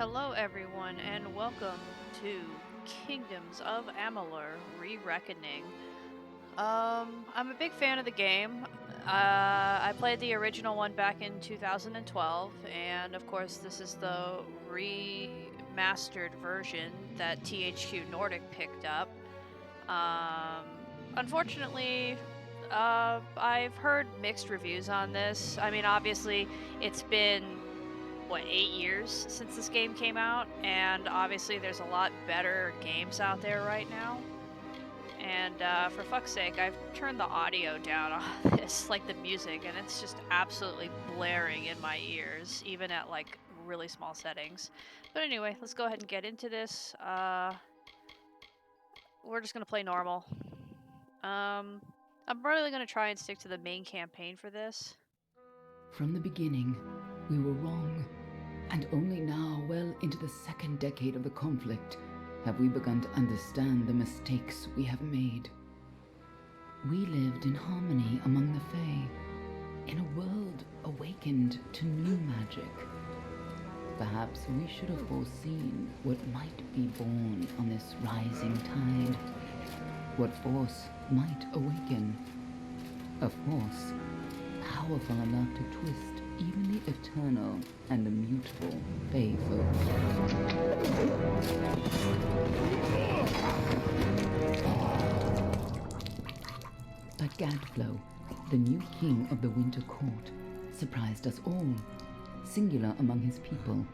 Hello everyone and welcome to Kingdoms of Amalur Re-Reckoning. I'm a big fan of the game. I played the original one back in 2012, and of course this is the remastered version that THQ Nordic picked up. Unfortunately, I've heard mixed reviews on this. I mean, obviously, it's been what, 8 years since this game came out, and obviously there's a lot better games out there right now. And for fuck's sake, I've turned the audio down on this, like the music, and it's just absolutely blaring in my ears, even at like really small settings. But anyway, let's go ahead and get into this. We're just gonna play normal. I'm really gonna try and stick to the main campaign for this. From the beginning, we were wrong, and only now, well into the second decade of the conflict, have we begun to understand the mistakes we have made. We lived in harmony among the Fae, in a world awakened to new magic. Perhaps we should have foreseen what might be born on this rising tide. What force might awaken. A force powerful enough to twist even the eternal and immutable Fae folk. But Gadflow, the new king of the Winter Court, surprised us all. Singular among his people,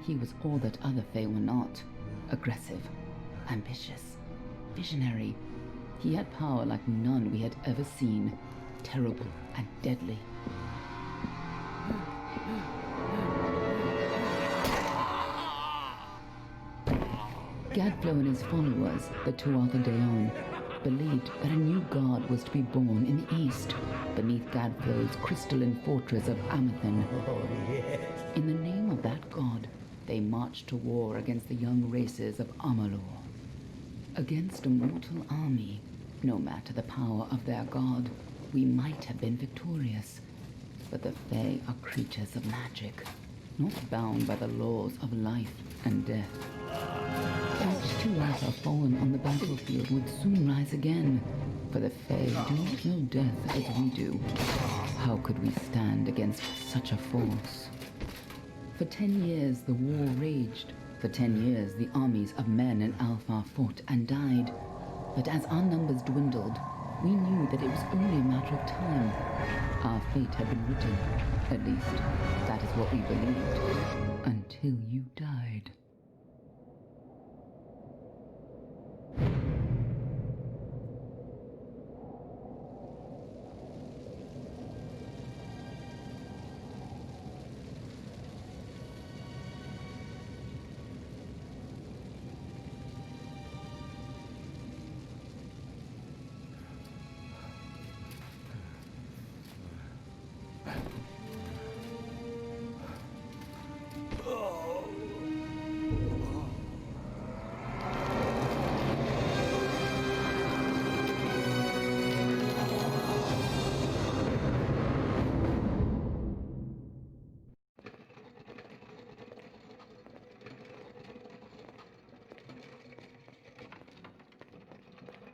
he was all that other Fae were not. Aggressive, ambitious, visionary. He had power like none we had ever seen, terrible and deadly. Gadflow and his followers, the Tuatha Deon, believed that a new god was to be born in the east, beneath Gadflow's crystalline fortress of Amethyst. In the name of that god, they marched to war against the young races of Amalur. Against a mortal army, no matter the power of their god, we might have been victorious. But the Fae are creatures of magic, not bound by the laws of life and death. Each Tuatha fallen on the battlefield would soon rise again, for the Fae do not know death as we do. How could we stand against such a force? For 10 years the war raged. For 10 years the armies of Men and Alpha fought and died. But as our numbers dwindled, we knew that it was only a matter of time. Our fate had been written. At least, that is what we believed. Until you died.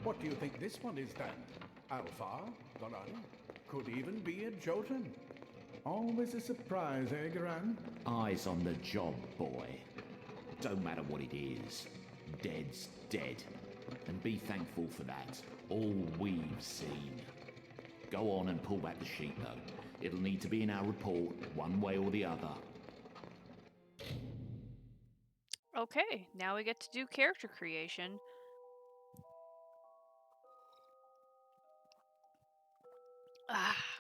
What do you think this one is then? Alpha, Doran? Could even be a Jotun. Always a surprise, eh, Garan? Eyes on the job, boy. Don't matter what it is. Dead's dead. And be thankful for that. All we've seen. Go on and pull back the sheet, though. It'll need to be in our report, one way or the other. Okay, now we get to do character creation.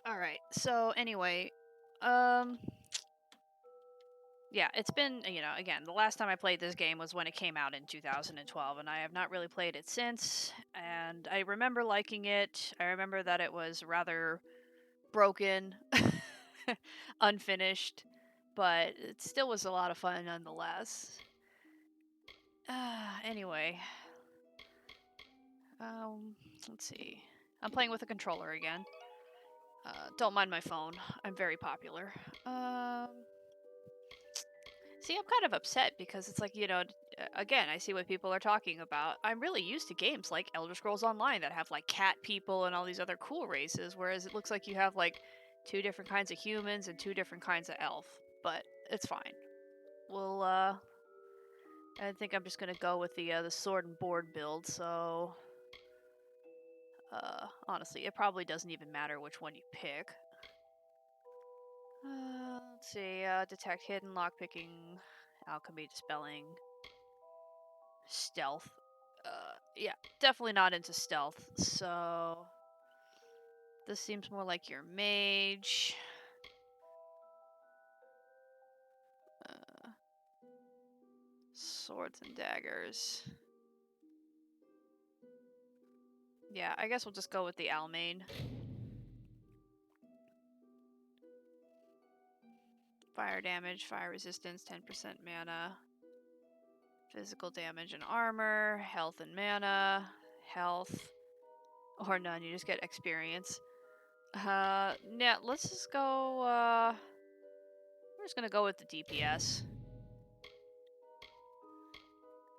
Alright, so anyway, yeah, it's been, again, the last time I played this game was when it came out in 2012, and I have not really played it since, and I remember liking it. I remember that it was rather broken, unfinished, but it still was a lot of fun nonetheless. Anyway, let's see. I'm playing with a controller again. Don't mind my phone. I'm very popular. See, I'm kind of upset because it's like, again, I see what people are talking about. I'm really used to games like Elder Scrolls Online that have like cat people and all these other cool races, whereas it looks like you have like 2 different kinds of humans and 2 different kinds of elf. But it's fine. We'll, I think I'm just gonna go with the sword and board build, so... honestly, it probably doesn't even matter which one you pick. Let's see, detect hidden, lockpicking, alchemy, dispelling, stealth. Yeah, definitely not into stealth, so... This seems more like your mage. Swords and daggers. Yeah, I guess we'll just go with the Almain. Fire damage, fire resistance, 10% mana. Physical damage and armor, health and mana, health, or none, you just get experience. Yeah, let's just go, we're just gonna go with the DPS.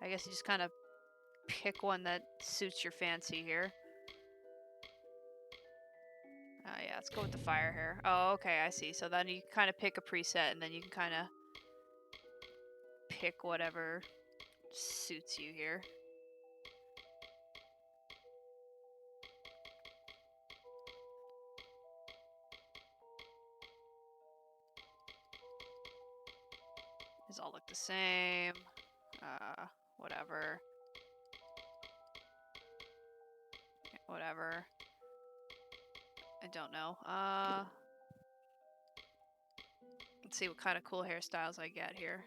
I guess you just kind of pick one that suits your fancy here. Yeah, let's go with the fire here. Oh, okay, I see. So then you kind of pick a preset, and then you can kind of pick whatever suits you here. These all look the same. Whatever. Whatever. I don't know. Let's see what kind of cool hairstyles I get here.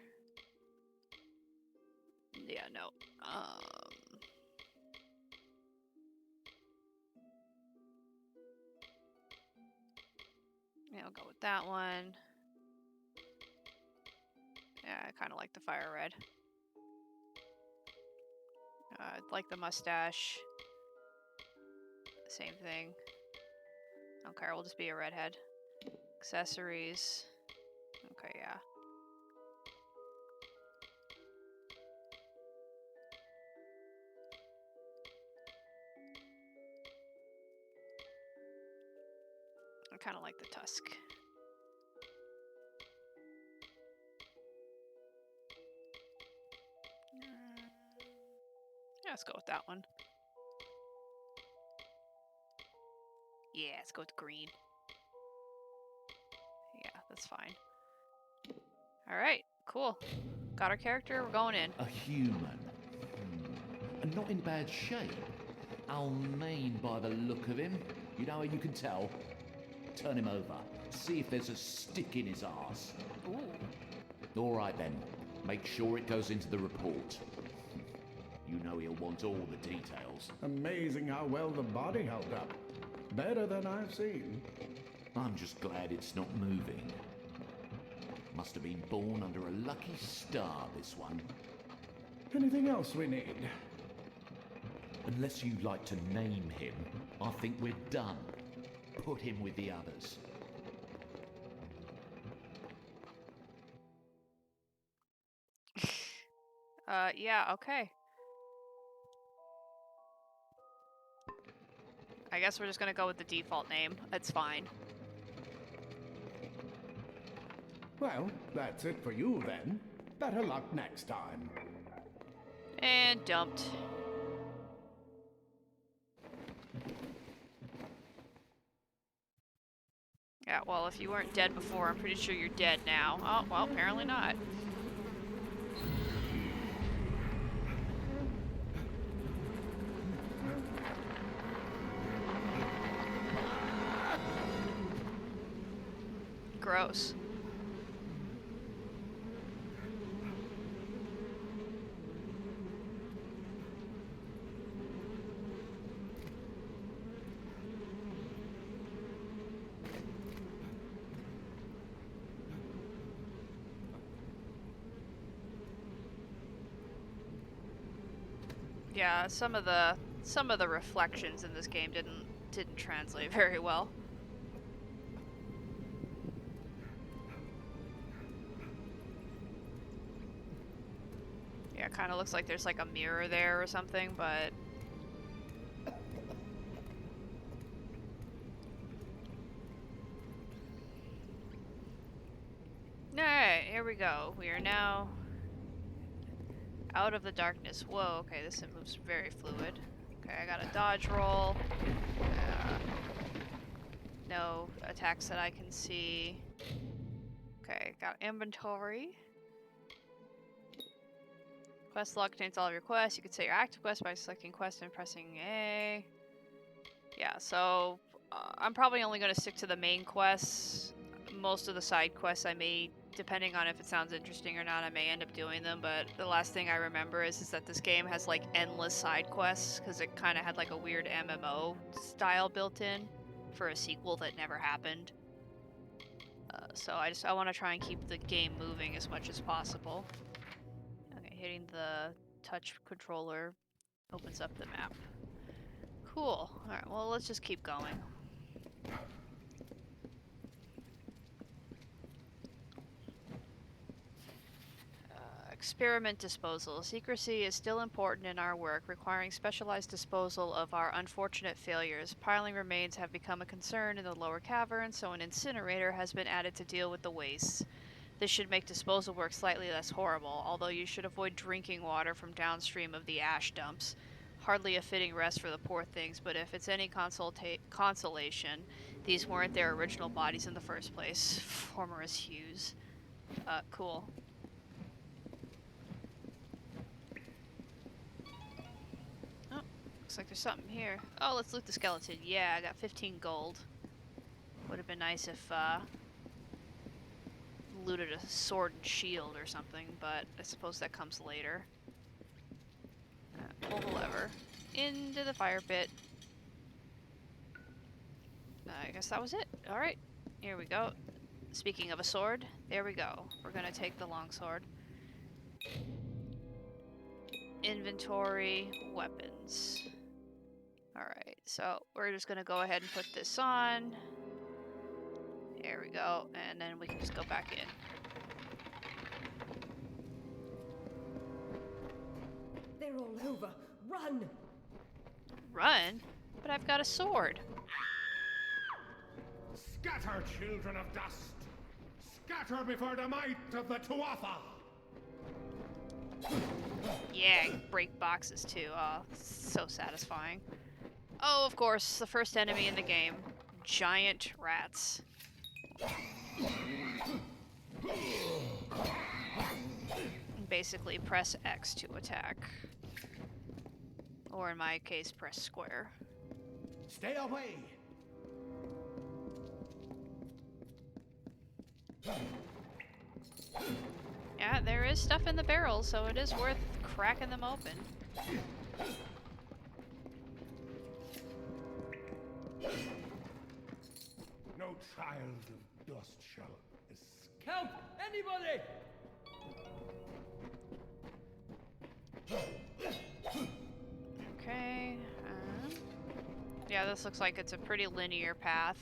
Yeah, no. Yeah, I'll go with that one. Yeah, I kind of like the fire red. I like the mustache. Same thing. I don't care, we'll just be a redhead. Accessories. Okay, yeah. I kind of like the tusk. Yeah, let's go with that one. Yeah, let's go with green. Yeah, that's fine. Alright, cool. Got our character, we're going in. A human. And not in bad shape. Almain by the look of him. You know how you can tell? Turn him over. See if there's a stick in his arse. Ooh. All right then. Make sure it goes into the report. You know he'll want all the details. Amazing how well the body held up. Better than I've seen. I'm just glad it's not moving. Must have been born under a lucky star, this one. Anything else we need? Unless you'd like to name him, I think we're done. Put him with the others. Yeah, okay. I guess we're just gonna go with the default name. It's fine. Well, that's it for you then. Better luck next time. And dumped. Yeah, well, if you weren't dead before, I'm pretty sure you're dead now. Oh, well, apparently not. Gross. Yeah, some of the reflections in this game didn't translate very well. Yeah, kind of looks like there's like a mirror there or something, but... Alright, here we go. We are now out of the darkness. Whoa, okay, this moves very fluid. Okay, I got a dodge roll. No attacks that I can see. Okay, got inventory. Quest log contains all of your quests. You can set your active quest by selecting quest and pressing A. Yeah, so I'm probably only going to stick to the main quests. Most of the side quests I may, depending on if it sounds interesting or not, I may end up doing them, but the last thing I remember is that this game has like endless side quests, because it kind of had like a weird MMO style built in for a sequel that never happened. So I want to try and keep the game moving as much as possible. Okay, hitting the touch controller opens up the map. Cool. Alright, well, let's just keep going. Experiment disposal. Secrecy is still important in our work, requiring specialized disposal of our unfortunate failures. Piling remains have become a concern in the lower cavern, so an incinerator has been added to deal with the wastes. This should make disposal work slightly less horrible, although you should avoid drinking water from downstream of the ash dumps. Hardly a fitting rest for the poor things, but if it's any consolation, these weren't their original bodies in the first place. Former's Hughes. Cool. Oh, looks like there's something here. Oh, let's loot the skeleton. Yeah, I got 15 gold. Would have been nice if, looted a sword and shield or something, but I suppose that comes later. Pull the lever. Into the fire pit. I guess that was it. Alright, here we go. Speaking of a sword, there we go. We're gonna take the longsword. Inventory, weapons. Alright, so we're just gonna go ahead and put this on. There we go, and then we can just go back in. They're all over. Run! Run? But I've got a sword. Scatter, children of dust! Scatter before the might of the Tuatha! Yeah, break boxes too. Oh, so satisfying. Oh, of course, the first enemy in the game. Giant rats. Basically, press X to attack. Or in my case, press square. Stay away! Yeah, there is stuff in the barrels, so it is worth cracking them open. No child of dust shall escape. Help! Anybody! Okay. Yeah, this looks like it's a pretty linear path.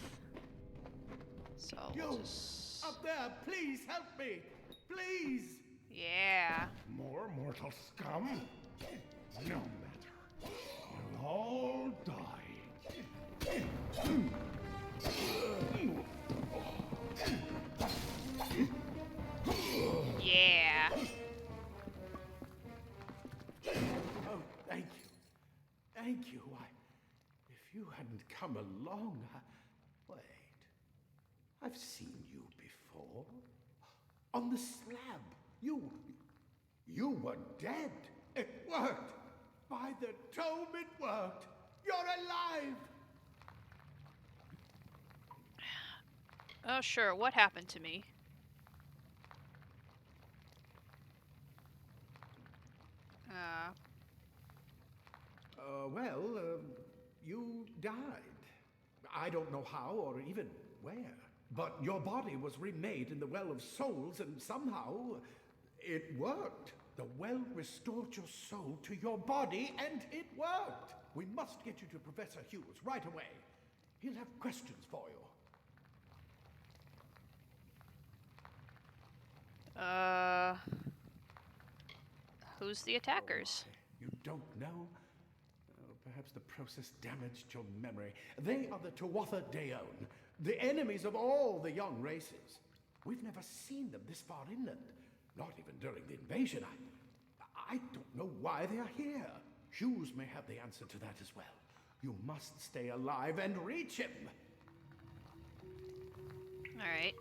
So we'll just... Up there, please help me! Please! Yeah. More mortal scum? No matter. You'll all die. Yeah. Oh, thank you. Thank you. If you hadn't come along, Wait. I've seen you before. On the slab. You were dead. It worked. By the tome, it worked. You're alive. Oh, sure. What happened to me? You died. I don't know how or even where. But your body was remade in the Well of Souls, and somehow it worked. The well restored your soul to your body, and it worked. We must get you to Professor Hughes right away. He'll have questions for you. who's the attackers? You don't know? Oh, perhaps the process damaged your memory. They are the Tuatha Deon, the enemies of all the young races. We've never seen them this far inland, not even during the invasion. I don't know why they are here. Hughes may have the answer to that as well. You must stay alive and reach him. Alright,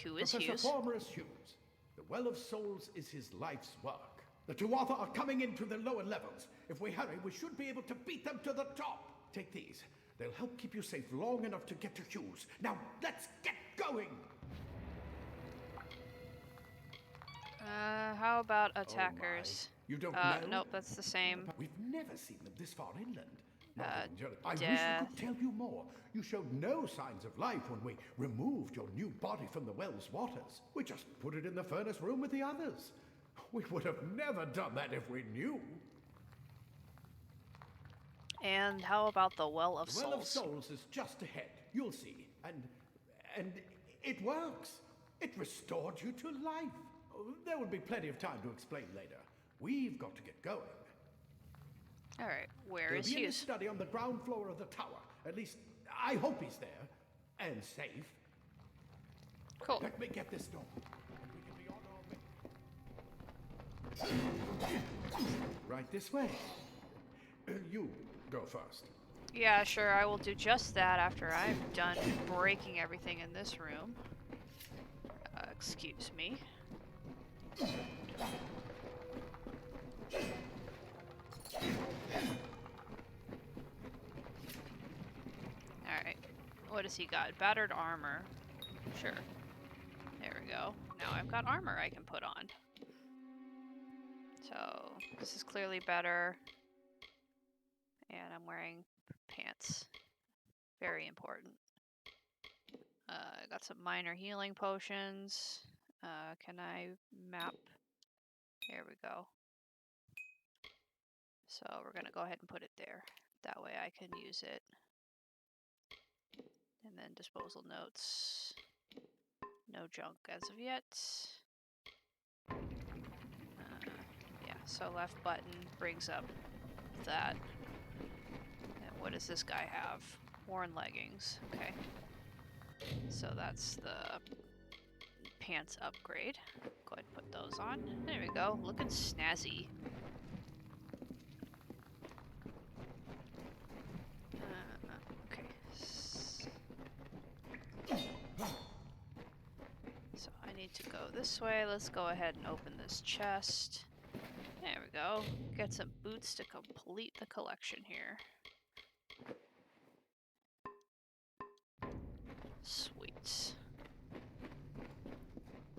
who is Hughes? Professor Formerus Hughes. The Well of Souls is his life's work. The Tuatha are coming into the lower levels. If we hurry, we should be able to beat them to the top. Take these. They'll help keep you safe long enough to get to Hughes. Now, let's get going! How about attackers? You don't know? Nope, that's the same. We've never seen them this far inland. Not even during- I wish death. we could tell you more. You showed no signs of life when we removed your new body from the well's waters. We just put it in the furnace room with the others. We would have never done that if we knew. And how about the Well of The Well of Souls? Souls is just ahead. You'll see. And it works. It restored you to life. There will be plenty of time to explain later. We've got to get going. Alright, where He'll is be in his Hughes? study on the ground floor of the tower. At least, I hope he's there. And safe. Cool. Let me get this door. And we can be on our way. Right this way. You go first. Yeah, sure, I will do just that after I'm done breaking everything in this room. Excuse me. Alright, what has he got? Battered armor. Sure. There we go. Now I've got armor I can put on. So, this is clearly better. And I'm wearing pants. Very important. I got some minor healing potions. Can I map? There we go. So we're gonna go ahead and put it there. That way I can use it. And then disposal notes. No junk as of yet. Yeah, so left button brings up that. And what does this guy have? Worn leggings. Okay. So that's the pants upgrade. Go ahead and put those on. There we go. Looking snazzy. Okay. So I need to go this way. Let's go ahead and open this chest. There we go. Get some boots to complete the collection here. Sweet.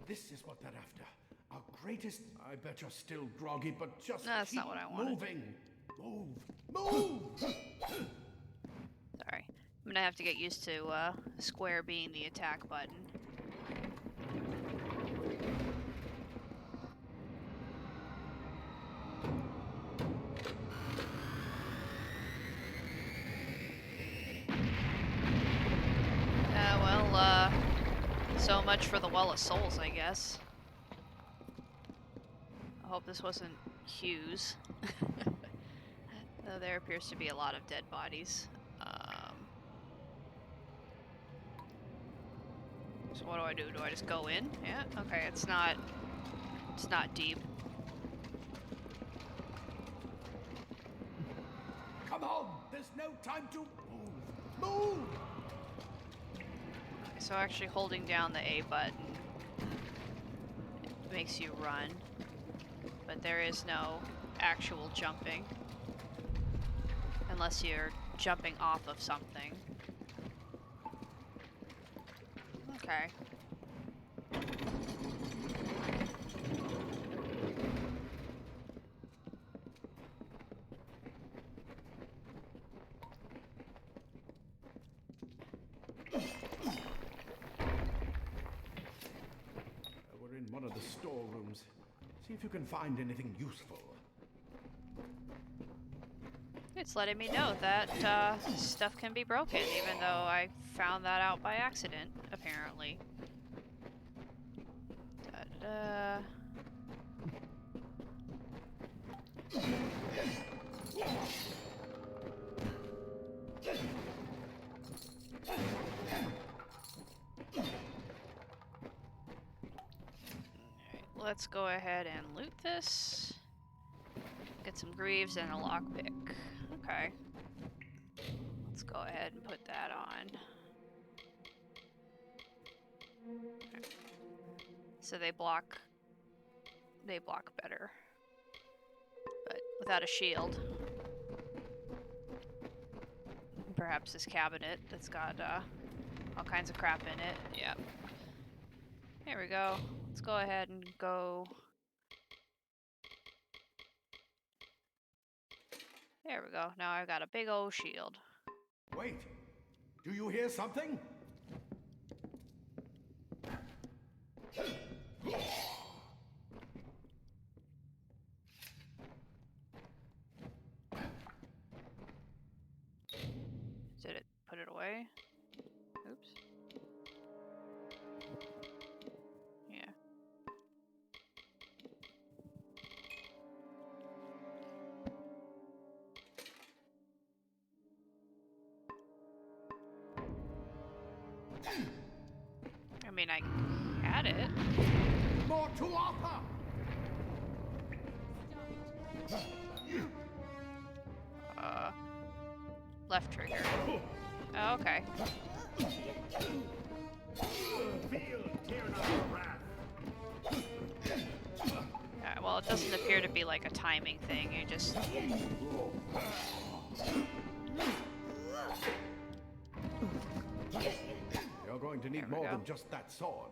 This is what they're after. Our greatest... I bet you're still groggy, but just No, that's keep not what I wanted. moving. Move! Sorry. I'm gonna have to get used to square being the attack button. So much for the Well of Souls, I guess. I hope this wasn't Hughes. Though there appears to be a lot of dead bodies. So what do I do? Do I just go in? Yeah, okay, it's not deep. Come on! There's no time to move! Move! So actually holding down the A button makes you run, but there is no actual jumping unless you're jumping off of something. Okay. We're in one of the storerooms. See if you can find anything useful. It's letting me know that stuff can be broken, even though I found that out by accident, apparently. Da-da-da. let's go ahead and loot this. Get some greaves and a lockpick. Okay. Let's go ahead and put that on. Okay. So they block better. But without a shield. Perhaps this cabinet that's got all kinds of crap in it. Yep. Here we go. Let's go ahead and go. There we go. Now I've got a big old shield. Wait, do you hear something? Did it put it away? Oops. Yeah. I mean, I had it. More to offer! Left trigger. Oh, okay. Well, it doesn't appear to be like a timing thing. You just... You're going to need more than just that sword.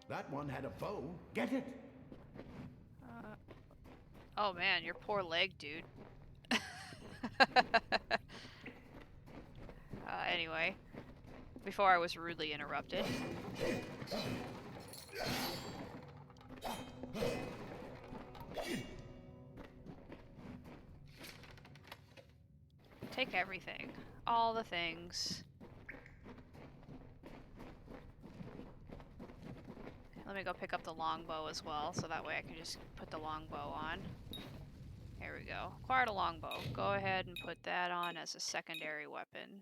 That one had a bow. Get it? Oh man, your poor leg, dude. Anyway, before I was rudely interrupted. Take everything. All the things. Let me go pick up the longbow as well, so that way I can just put the longbow on. Here we go. Acquired a longbow. Go ahead and put that on as a secondary weapon.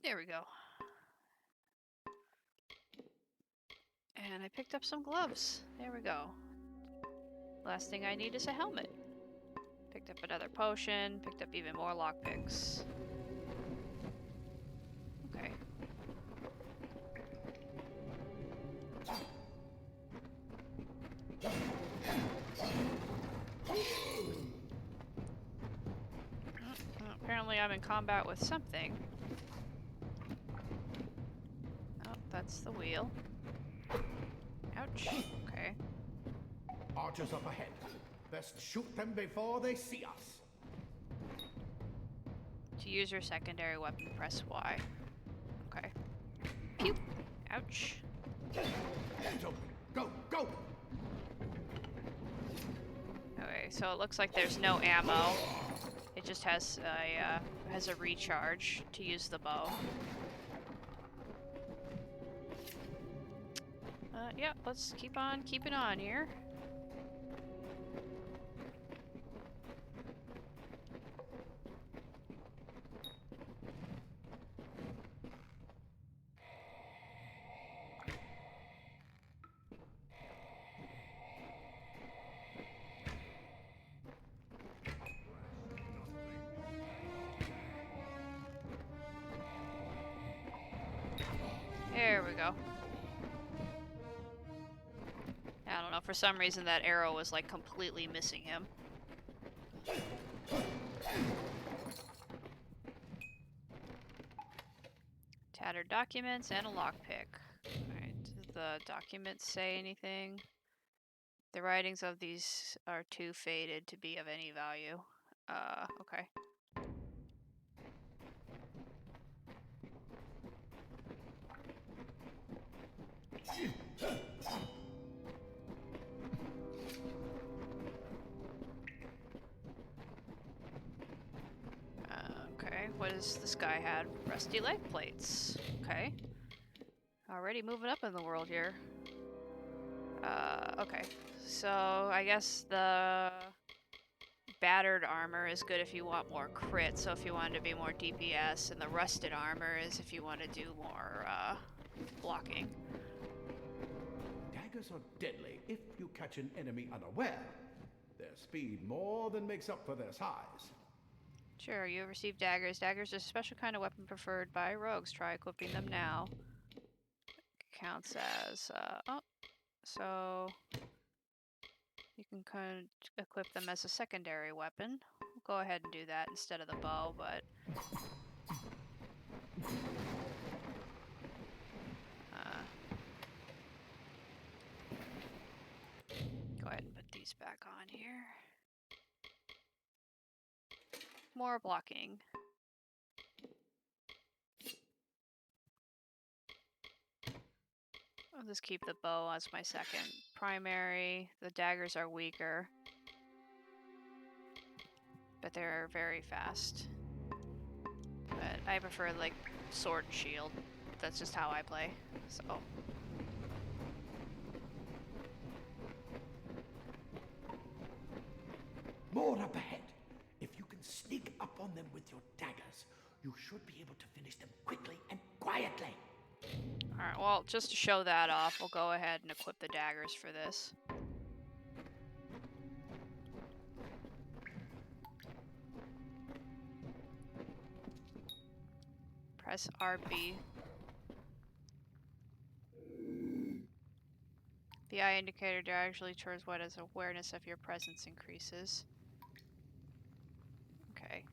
There we go. And I picked up some gloves. There we go. Last thing I need is a helmet. Picked up another potion. Picked up even more lockpicks. Okay. Apparently I'm in combat with something. Oh, that's the wheel. Ouch. Okay. Archers up ahead. Best shoot them before they see us. To use your secondary weapon, press Y. Okay. Pew! Ouch. Go, go! Okay, so it looks like there's no ammo. It just has a recharge to use the bow. Yeah, let's keep on keeping on here. There we go. I don't know, for some reason that arrow was like completely missing him. Tattered documents and a lockpick. Alright, does the documents say anything? The writings of these are too faded to be of any value. Okay. Okay, what does this guy had? Rusty leg plates. Okay. Already moving up in the world here. Okay. So, I guess the battered armor is good if you want more crit, so if you wanted to be more DPS, and the rusted armor is if you want to do more, blocking. Dang, daggers are deadly if you catch an enemy unaware. Their speed more than makes up for their size. Sure, you have received daggers. Daggers are a special kind of weapon preferred by rogues. Try equipping them now. Counts as, oh, so you can kind of equip them as a secondary weapon. We'll go ahead and do that instead of the bow, but go ahead and put these back on here. More blocking. I'll just keep the bow as my second primary. The daggers are weaker, but they're very fast. But I prefer like sword and shield. That's just how I play. So More up ahead. If you can sneak up on them with your daggers, you should be able to finish them quickly and quietly. alright, well, just to show that off, we'll go ahead and equip the daggers for this. Press RB. The eye indicator directly towards what as awareness of your presence increases. Okay.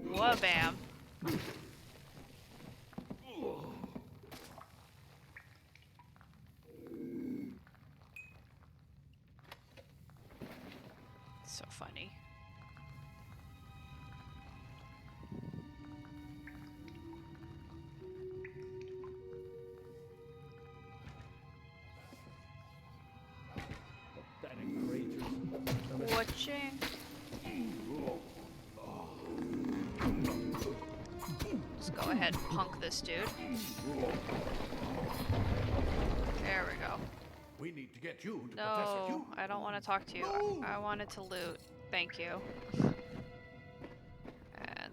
Wha-bam. So funny. Pathetic creatures. Watching. Just go ahead and punk this dude. There we go. We need to get you to Professor No, Q. I don't want to talk to you. No. I wanted to loot. Thank you. And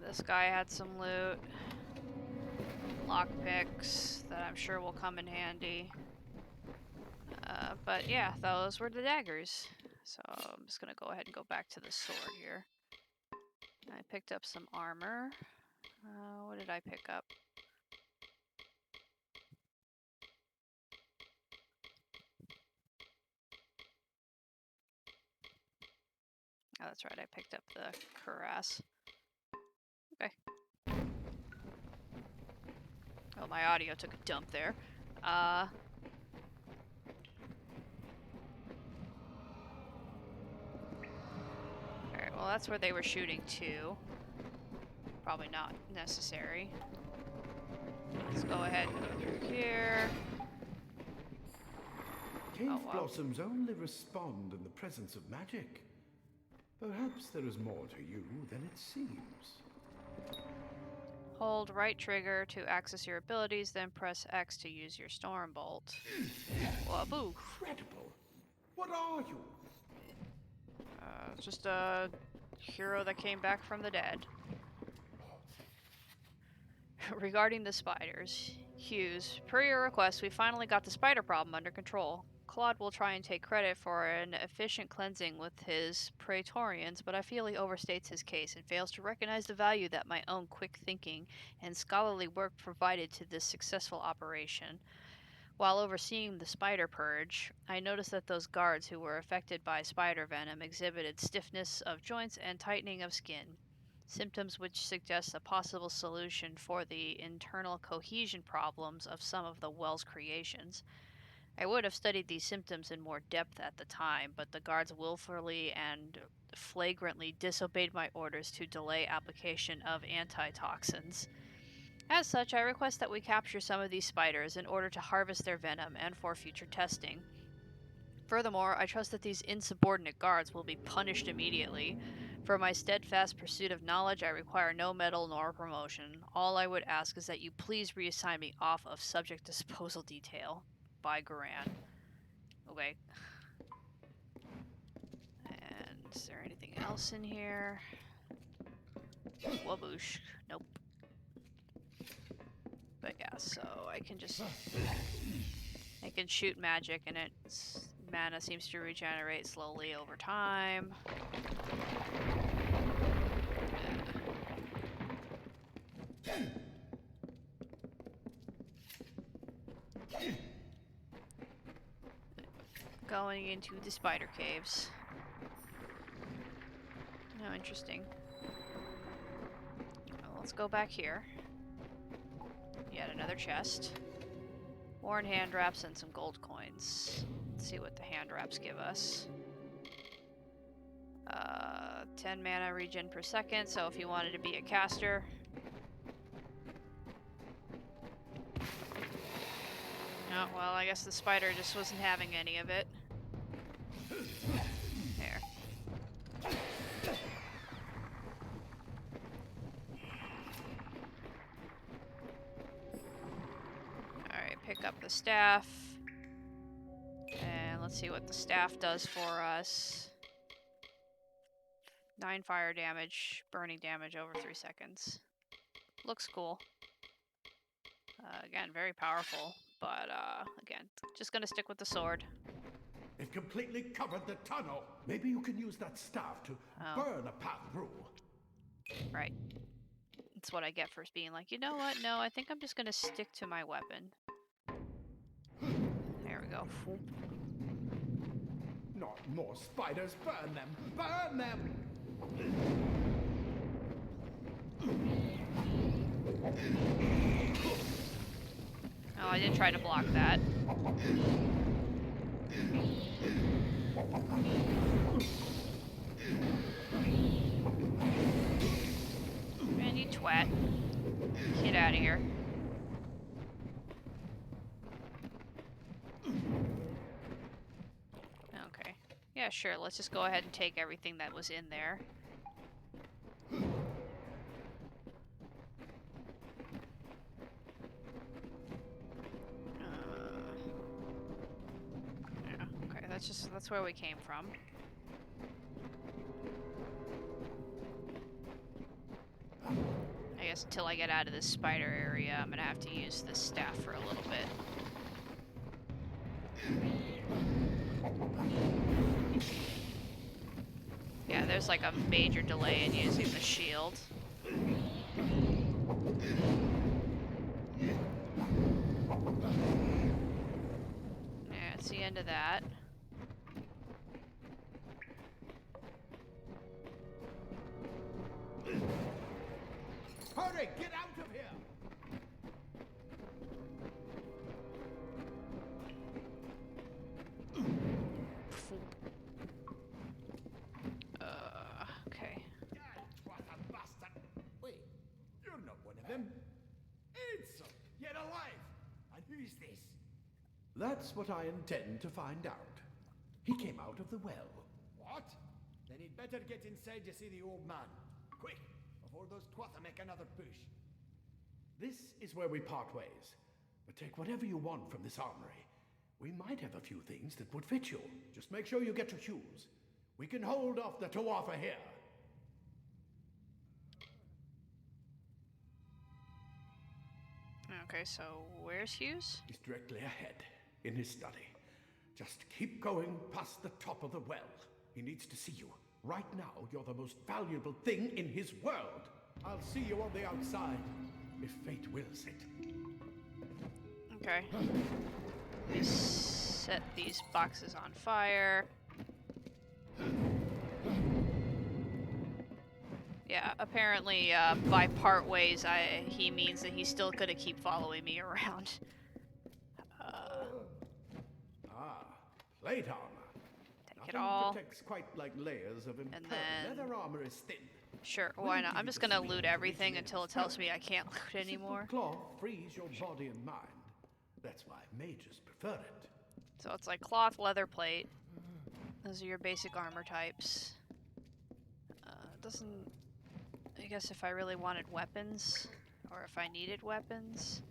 this guy had some loot. Lockpicks that I'm sure will come in handy. But yeah, those were the daggers. So I'm just gonna go ahead and go back to the sword here. I picked up some armor. What did I pick up? Oh, that's right, I picked up the cuirass. Okay. Oh, my audio took a dump there. Alright, well that's where they were shooting to. Probably not necessary. Let's go ahead and go through here. Cave Oh, wow. blossoms only respond in the presence of magic. Perhaps there is more to you than it seems. Hold right trigger to access your abilities, then press X to use your storm bolt. Waboo. Incredible. What are you? Just a hero that came back from the dead. Regarding the spiders, Hughes, per your request, we finally got the spider problem under control. Claude will try and take credit for an efficient cleansing with his Praetorians, but I feel he overstates his case and fails to recognize the value that my own quick thinking and scholarly work provided to this successful operation. While overseeing the spider purge, I noticed that those guards who were affected by spider venom exhibited stiffness of joints and tightening of skin, symptoms which suggest a possible solution for the internal cohesion problems of some of the Wells creations. I would have studied these symptoms in more depth at the time, but the guards willfully and flagrantly disobeyed my orders to delay application of antitoxins. As such, I request that we capture some of these spiders in order to harvest their venom and for future testing. Furthermore, I trust that these insubordinate guards will be punished immediately. For my steadfast pursuit of knowledge, I require no medal nor promotion. All I would ask is that you please reassign me off of subject disposal detail. By Garan. Okay. And is there anything else in here? Waboosh. Nope. I can just... I can shoot magic and its mana seems to regenerate slowly over time. Going into the spider caves. Oh, interesting. Well, let's go back here. Yet another chest. Worn hand wraps and some gold coins. Let's see what the hand wraps give us. 10 mana regen per second, so if you wanted to be a caster. Oh, well, I guess the spider just wasn't having any of it. There. Alright, pick up the staff. And let's see what the staff does for us. 9 fire damage, burning damage over 3 seconds. Looks cool. Again, very powerful, but again, just gonna stick with the sword. It completely covered the tunnel. Maybe you can use that staff to burn a path through. Right. That's what I get for being like, you know what? No, I think I'm just gonna stick to my weapon. There we go. Not more spiders. Burn them. Burn them. Oh, I did try to block that. Man, you twat. Get out of here. Okay. Yeah, sure. Let's just go ahead and take everything that was in there. Yeah, okay, that's where we came from. I guess until I get out of this spider area, I'm gonna have to use this staff for a little bit. Yeah, there's like a major delay in using the shield. Yeah, it's the end of that. Hurry, get out of here! Okay. What a bastard! Wait, you're not one of them. Ansel, you're alive! And who's this? That's what I intend to find out. He came out of the well. What? Then he'd better get inside to see the old man. Quick, before those twats make another push. This is where we part ways. But take whatever you want from this armory. We might have a few things that would fit you. Just make sure you get your shoes. We can hold off the Tuatha here. Okay, so where's Hughes? He's directly ahead, in his study. Just keep going past the top of the well. He needs to see you. Right now, you're the most valuable thing in his world. I'll see you on the outside, if fate wills it. Okay. Let me set these boxes on fire. Yeah, apparently by part ways, he means that he's still gonna keep following me around. Plate armor. Take it all. Protects quite like layers of impervious. then- Leather armor is thin. Sure, why not? I'm just gonna loot everything until it tells me I can't loot anymore. Cloth frees your body and mind. That's why mages prefer it. So it's like cloth, leather plate. Those are your basic armor types. Doesn't... I guess if I really wanted weapons, or if I needed weapons,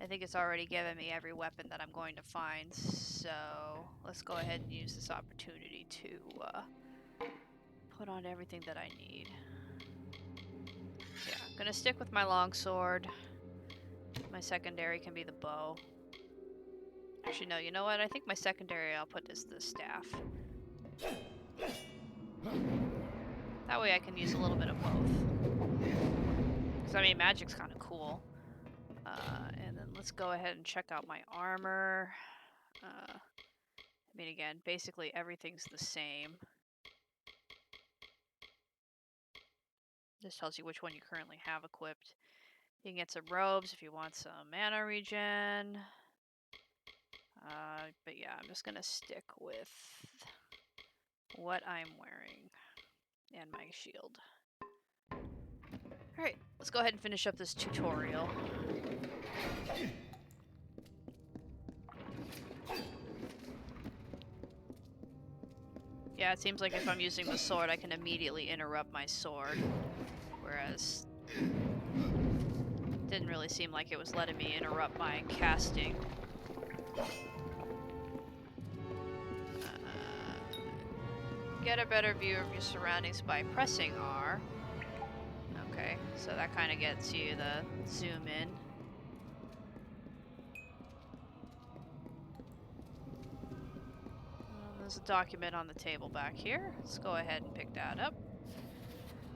I think it's already given me every weapon that I'm going to find, so let's go ahead and use this opportunity to put on everything that I need. Yeah, I'm gonna stick with my longsword. My secondary can be the bow. Actually, no, you know what? I think my secondary I'll put as the staff. That way I can use a little bit of both. Because, I mean, magic's kind of cool. And then let's go ahead and check out my armor. I mean, again, basically everything's the same. This tells you which one you currently have equipped. You can get some robes if you want some mana regen. But yeah, I'm just gonna stick with what I'm wearing and my shield. Alright, let's go ahead and finish up this tutorial. Yeah, it seems like if I'm using the sword, I can immediately interrupt my sword. Whereas, it didn't really seem like it was letting me interrupt my casting. Get a better view of your surroundings by pressing R. Okay, so that kind of gets you the zoom in. There's a document on the table back here. Let's go ahead and pick that up.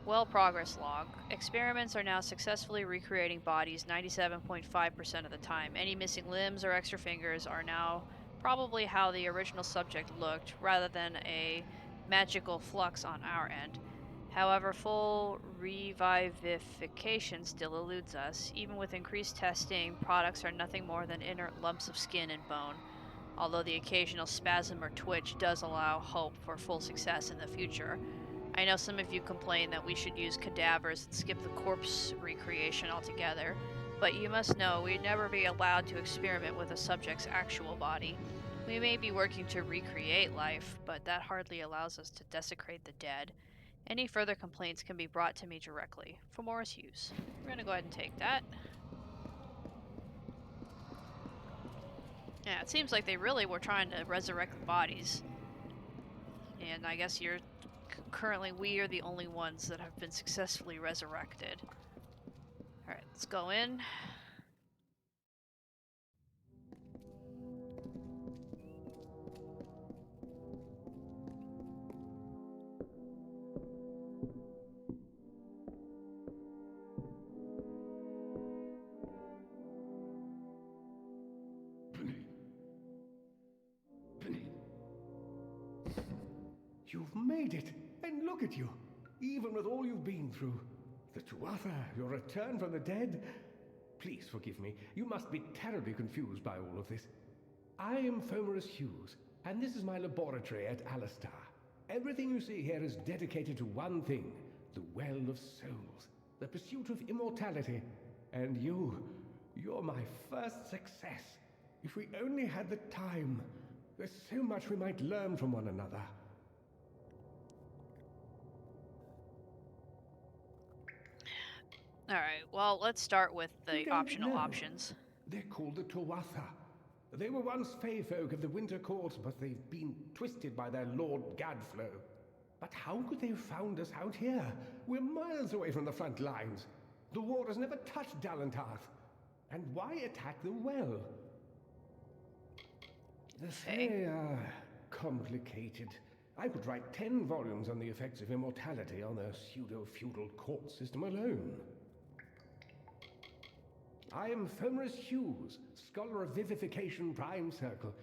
Well, progress log. Experiments are now successfully recreating bodies 97.5% of the time. Any missing limbs or extra fingers are now probably how the original subject looked, rather than a magical flux on our end. However, full revivification still eludes us. Even with increased testing, products are nothing more than inert lumps of skin and bone, although the occasional spasm or twitch does allow hope for full success in the future. I know some of you complain that we should use cadavers and skip the corpse recreation altogether, but you must know we'd never be allowed to experiment with a subject's actual body. We may be working to recreate life, but that hardly allows us to desecrate the dead. Any further complaints can be brought to me directly. For Morris Hughes. We're gonna go ahead and take that. Yeah, it seems like they really were trying to resurrect the bodies. And I guess currently we are the only ones that have been successfully resurrected. Alright, let's go in. You've made it, and look at you. Even with all you've been through. The Tuatha, your return from the dead. Please forgive me. You must be terribly confused by all of this. I am Fomerus Hughes, and this is my laboratory at Alistar. Everything you see here is dedicated to one thing, the Well of Souls, the pursuit of immortality. And you're my first success. If we only had the time, there's so much we might learn from one another. Alright, well, let's start with the You don't optional know. options. They're called the Tuatha. They were once Fey folk of the Winter Court, but they've been twisted by their Lord Gadflow. But how could they have found us out here? We're miles away from the front lines. The war has never touched Dalantarth. And why attack the well? The Fey are complicated. I could write 10 volumes on the effects of immortality on their pseudo-feudal court system alone. I am Fomerus Hughes, Scholar of Vivification Prime Circle.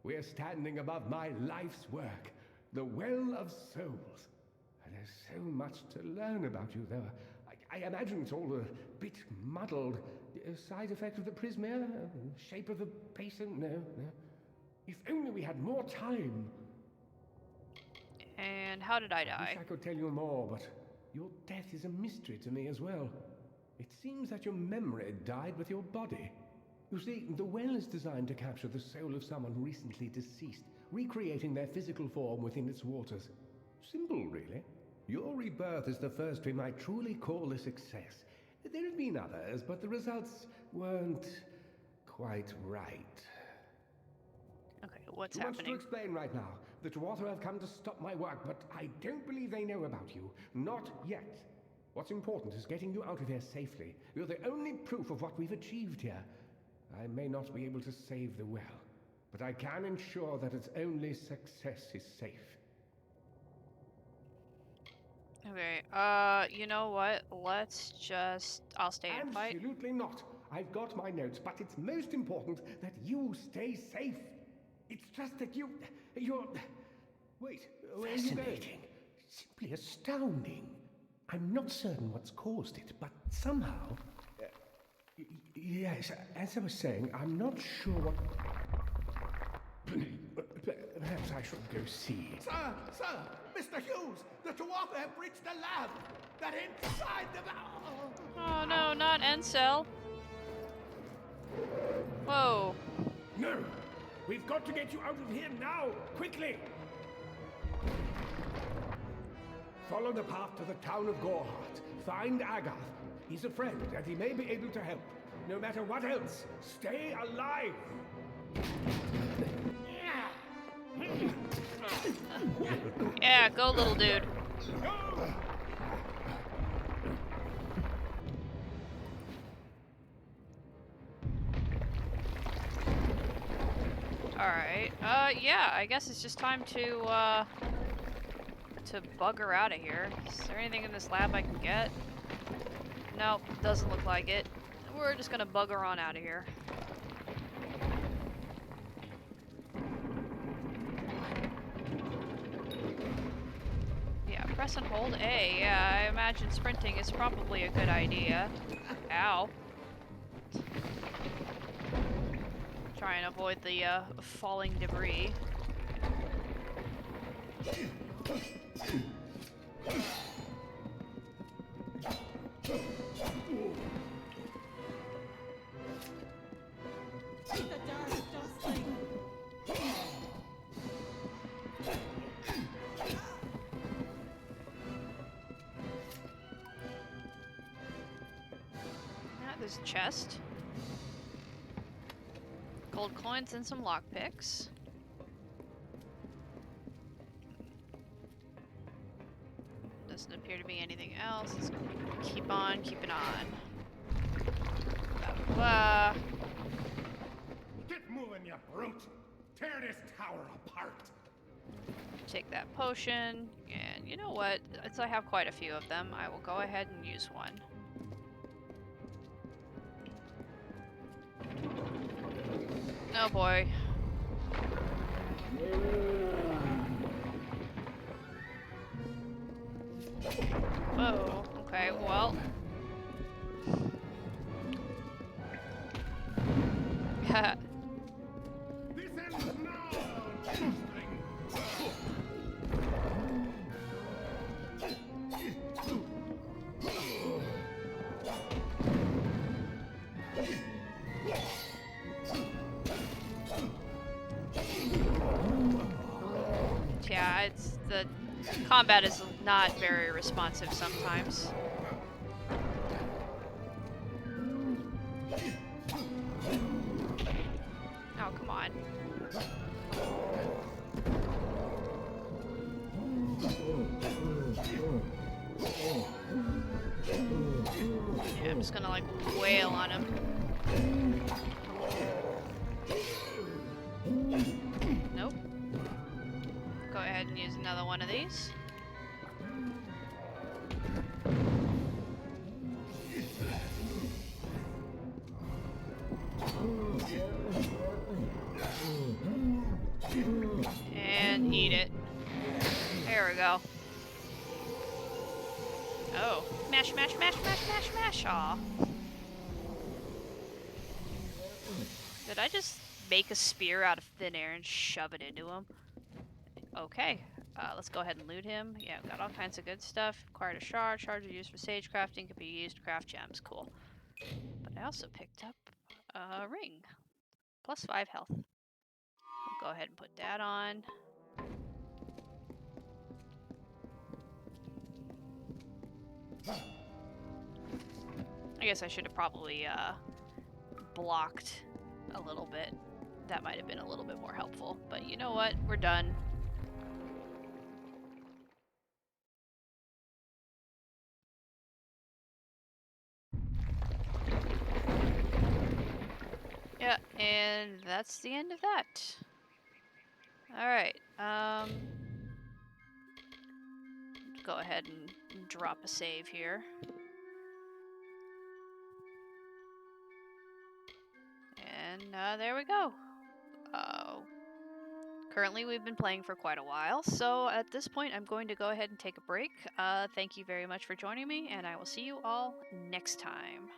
We're standing above my life's work, the Well of Souls. And there's so much to learn about you, though. I imagine it's all a bit muddled. A side effect of the prismere? Shape of the basin? No. If only we had more time. And how did I I die? wish I could tell you more, but your death is a mystery to me as well. It seems that your memory died with your body. You see, the well is designed to capture the soul of someone recently deceased, recreating their physical form within its waters. Simple, really. Your rebirth is the first we might truly call a success. There have been others, but the results weren't quite right. Okay, what's Too much to happening? explain right now. The Tuatha have come to stop my work, but I don't believe they know about you. Not yet. What's important is getting you out of here safely. You're the only proof of what we've achieved here. I may not be able to save the well, but I can ensure that its only success is safe. Okay, you know what? Let's just... I'll stay and fight. Absolutely not. I've got my notes, but it's most important that you stay safe. It's just that you're... Wait, where are you going? Simply astounding. I'm not certain what's caused it, but somehow... yes, as I was saying, I'm not sure what... Perhaps I should go see. Sir! Mr. Hughes! The Tuatha have breached the lab! They're inside the... Oh no, not Encel. Whoa. No! We've got to get you out of here now! Quickly! Follow the path to the town of Gorhart. Find Agath. He's a friend, and he may be able to help. No matter what else, stay alive! Yeah, go little dude. Alright, yeah, I guess it's just time to bugger out of here. Is there anything in this lab I can get? Nope, doesn't look like it. We're just gonna bugger on out of here. Yeah, press and hold A. Yeah, I imagine sprinting is probably a good idea. Ow. Try and avoid the falling debris. There's a chest. Gold coins and some lockpicks. Doesn't appear to be anything else. Let's keep on keeping on. Get moving, you brute! Tear this tower apart! Take that potion, and you know what? Since I have quite a few of them, I will go ahead and use one. Oh boy. Whoa, okay, well. This ends now! Yeah, the combat is not very responsive sometimes. Oh, come on. Yeah, I'm just gonna like wail on him. Nope. Go ahead and use another one of these. And eat it. There we go. Oh. Mash, mash, mash, mash, mash, mash. Aw. Did I just make a spear out of thin air and shove it into him? Okay. Let's go ahead and loot him. Yeah, got all kinds of good stuff. Acquired a shard. Shards are used for sage crafting. Could be used to craft gems. Cool. But I also picked up a ring. Plus 5 health. We'll go ahead and put that on. I guess I should have probably blocked a little bit. That might have been a little bit more helpful. But you know what? We're done. Yeah, and that's the end of that. Alright, go ahead and drop a save here. And there we go. Currently, we've been playing for quite a while, so at this point, I'm going to go ahead and take a break. Thank you very much for joining me, and I will see you all next time.